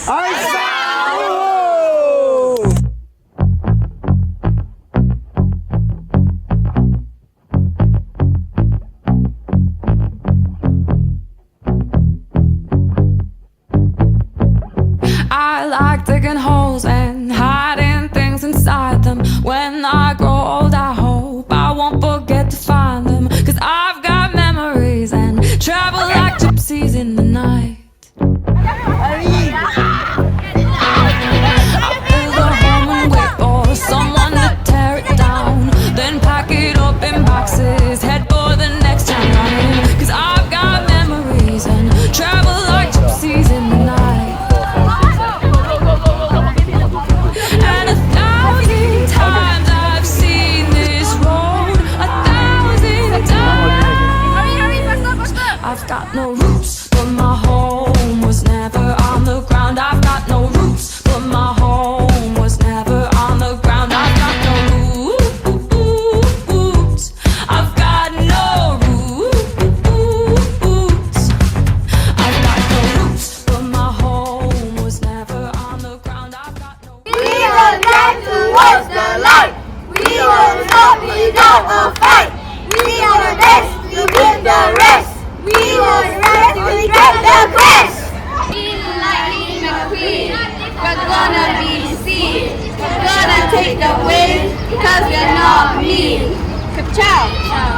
I like digging holes and hiding things inside them. When I grow old, I hope I won't forget to find them. 'Cause I've got memories and travel like gypsies in the night. I build a home and wait for someone to tear it down. Then pack it up in boxes, head for the next town running. 'Cause I've got memories and travel like gypsies in the night. And 1,000 times I've seen this road, 1,000 times. I've got no roots, but my home was never on the ground. I've got no roots, but my home was never on the ground. I've got no roots. I've got no roots. I've got no roots, but my home was never on the ground. I've got no. We will drive towards the light. We will not be down a fight. We are the best to win the rest. We will rise to get the quest. Lightning McQueen, we're gonna be seen. We're gonna take the win, cause we're not mean. Ka-chow,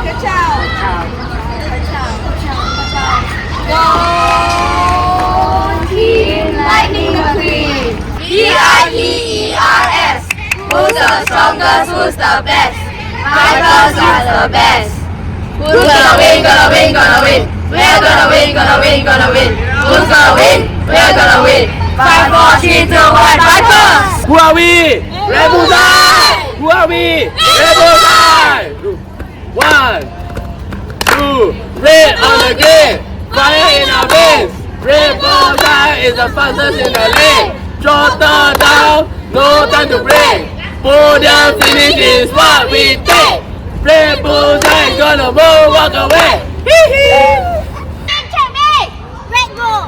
ka-chow, ka-chow, ka-chow. Go Team Lightning McQueen. BITERS. Who's the strongest? Who's the best? My girls are the best. Who's gonna win? Gonna win? Gonna win? We're gonna win? Gonna win? Gonna win? Who's gonna win? We're gonna win. 5, 4, 3, 2, 1, fighters! Who are we? Red Bullseye! Who are we? Red Bullseye! 1, 2, red on the game! Fire in our veins! Red Bullseye is the fastest in the lane! Throttle down, no time to break! Podium finish is what we take! Red Bullseye gonna move, walk away! Jaimee! Red Bull!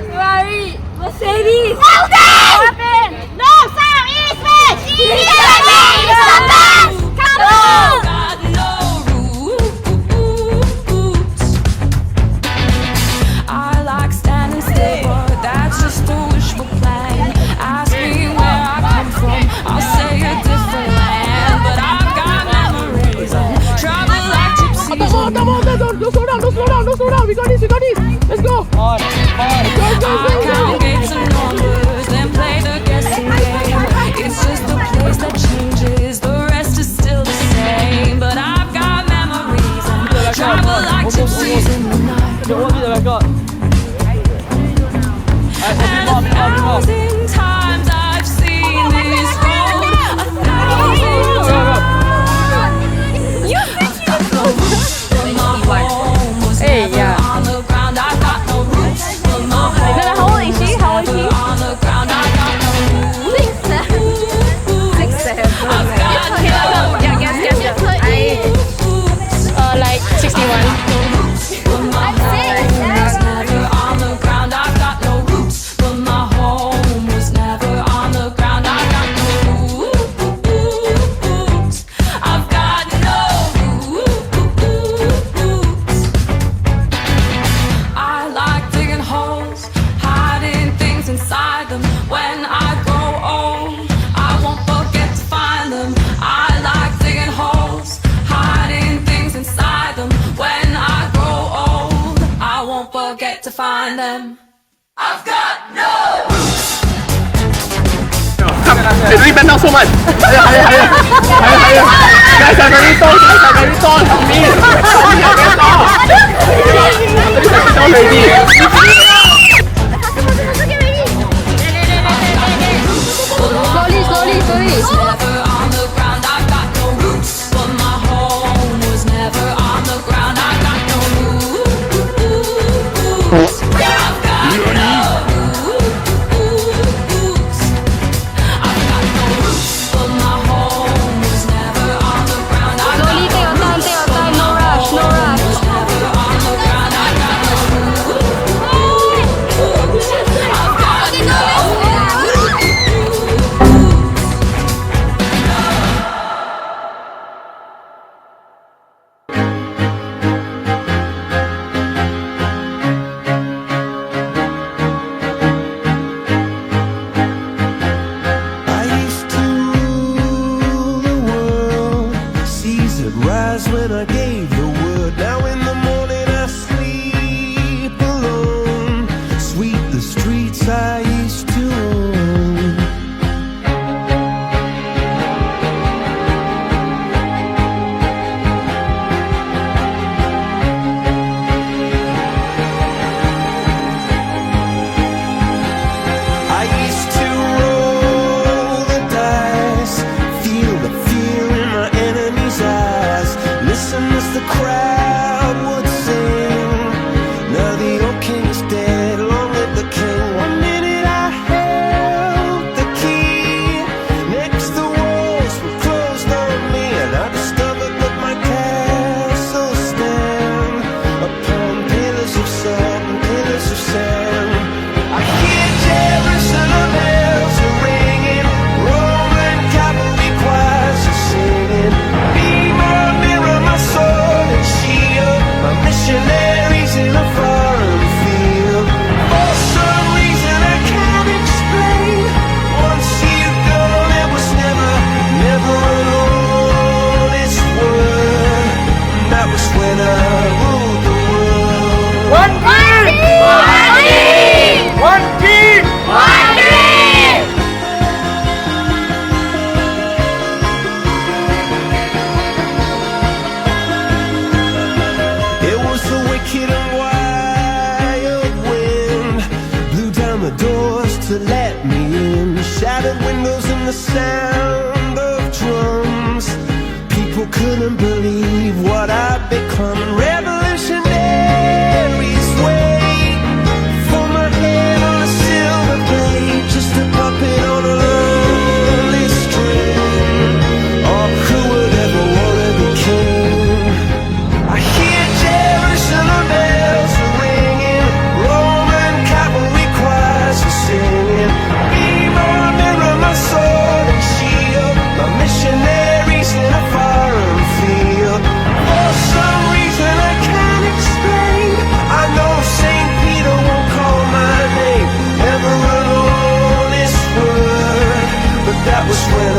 Ferrari! Mercedes! What happened? No, South East West! PSLE is the best! Come on! Got no roots. I like standing still, but that's just a wishful plan. Ask me where I come from, I'll say a different land. But I've got memories and travel like gypsies. Come on, don't slow down, don't slow down, don't slow down. We got this, let's go. I count gates and numbers, then play the guessing game. It's just a place that changes, the rest is still the same. But I've got memories and travel like gypsies in the night. And 1,000 times I've seen this road, 1,000 times. I've got no roots, but my home was never on the ground. I've got no roots, but my home How old is she? How old is was she? never on the ground. I've got no roots. 6, 7. I've got no Yeah, guess. Like 61. roots, but my home was never on the ground. I've got no roots, but my home was never on the ground. I've got no roots. I've got no roots. I like digging holes, hiding things inside them. When I grow old, I won't forget to find them. I like digging holes, hiding things inside them. When I grow old, I won't forget to find them. I've got no roots. They bend down so much. Higher. Guys are very tall. Help me. Tall lady. Slowly. Never on the ground. I've got no roots, but my home was never on the ground. I've got no roots. I've got no roots. I've got no roots, but my home was never on the ground. I've got Slowly, take your time, no rush. was never on the ground. I've got no roots. streets I used to own. I used to roll the dice, feel the fear in my enemy's eyes, listen as the crowd would sing. Now the old king is dead, long live the king. One minute I held the key, next the walls were closed on me, and I discovered that my castle stand upon pillars of salt and pillars of sand. I hear Jerusalem bells are ringing, Roman cavalry choirs are singing. Be my mirror, my sword and shield, my missionaries in a foreign field. For some reason I can't explain, once you go there was never, never an honest word. That was when I ruled the world. One team! One team! It was a wicked and wild wind, blew down the doors to let me in, shattered windows and the sound of drums. People couldn't believe what I'd become. Revolutionaries wait for my head on a silver blade, just a puppet on a lonely string. Oh, who would ever want to be king? I hear Jerusalem bells are ringing, Roman cavalry choirs are singing. Be my mirror, my sword and shield, my missionaries in a foreign field. For some reason I can't explain, I know St. Peter won't call my name, never an honest word. But that was when